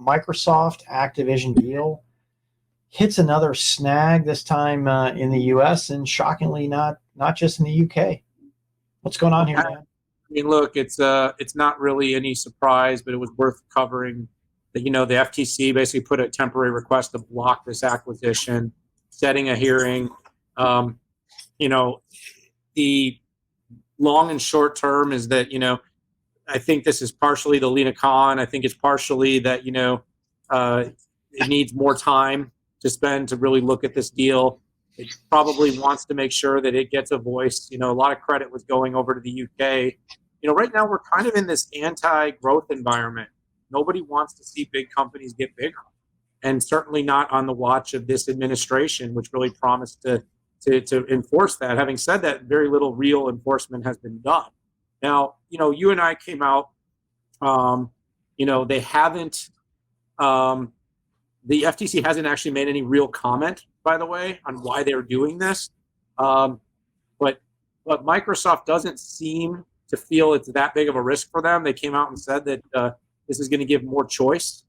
Microsoft Activision deal hits another snag, this time in the U.S. and shockingly not just in the U.K. What's going on here, man? I mean, look, it's not really any surprise, but it was worth covering that, the FTC basically put a temporary request to block this acquisition, setting a hearing. The long and short term is that, I think this is partially the Lena Khan. I think it's partially that, it needs more time to spend to really look at this deal. It probably wants to make sure that it gets a voice. A lot of credit was going over to the UK. Right now we're kind of in this anti-growth environment. Nobody wants to see big companies get bigger, and certainly not on the watch of this administration, which really promised to enforce that. Having said that, very little real enforcement has been done. Now, you and I came out. They haven't. The FTC hasn't actually made any real comment, by the way, on why they're doing this. But Microsoft doesn't seem to feel it's that big of a risk for them. They came out and said that this is going to give more choice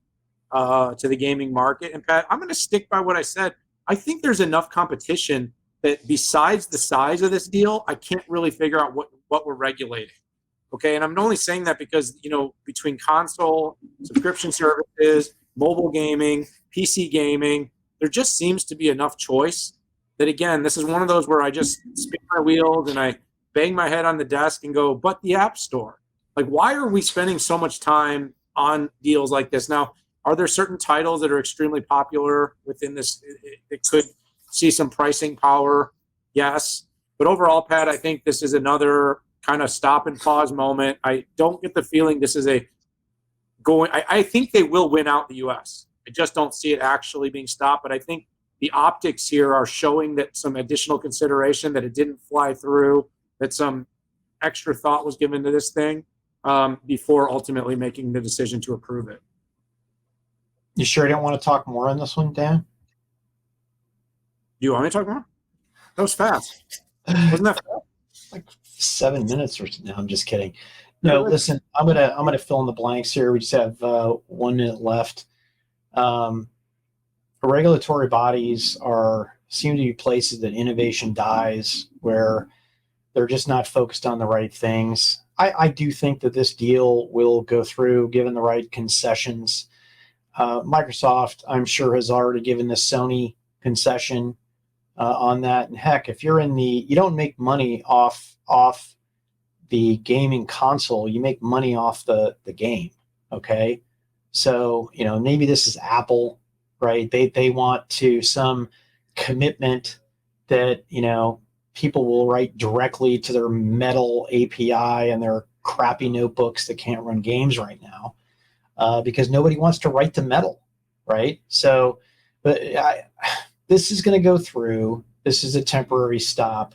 to the gaming market. And Pat, I'm going to stick by what I said. I think there's enough competition that besides the size of this deal, I can't really figure out what we're regulating. Okay, and I'm only saying that because, between console, subscription services, mobile gaming, PC gaming, there just seems to be enough choice that, again, this is one of those where I just spin my wheels and I bang my head on the desk and go, but the App Store. Like, why are we spending so much time on deals like this? Now, are there certain titles that are extremely popular within this? It could see some pricing power, yes. But overall, Pat, I think this is another kind of stop and pause moment. I don't get the feeling this is I think they will win out the U.S. I just don't see it actually being stopped. But I think the optics here are showing that some additional consideration, that it didn't fly through, that some extra thought was given to this thing before ultimately making the decision to approve it. You sure you don't want to talk more on this one, Dan? Do you want me to talk more? That was fast. Wasn't that fast? Like 7 minutes or so. No, I'm just kidding. No, listen, I'm gonna fill in the blanks here. We just have 1 minute left. Regulatory bodies seem to be places that innovation dies, where they're just not focused on the right things. I do think that this deal will go through, given the right concessions. Microsoft, I'm sure, has already given the Sony concession on that. And heck, if you're you don't make money off the gaming console, you make money off the game. Okay. So, maybe this is Apple, right? They want some commitment that, people will write directly to their Metal API and their crappy notebooks that can't run games right now, because nobody wants to write to Metal, right? So, but this is going to go through. This is a temporary stop.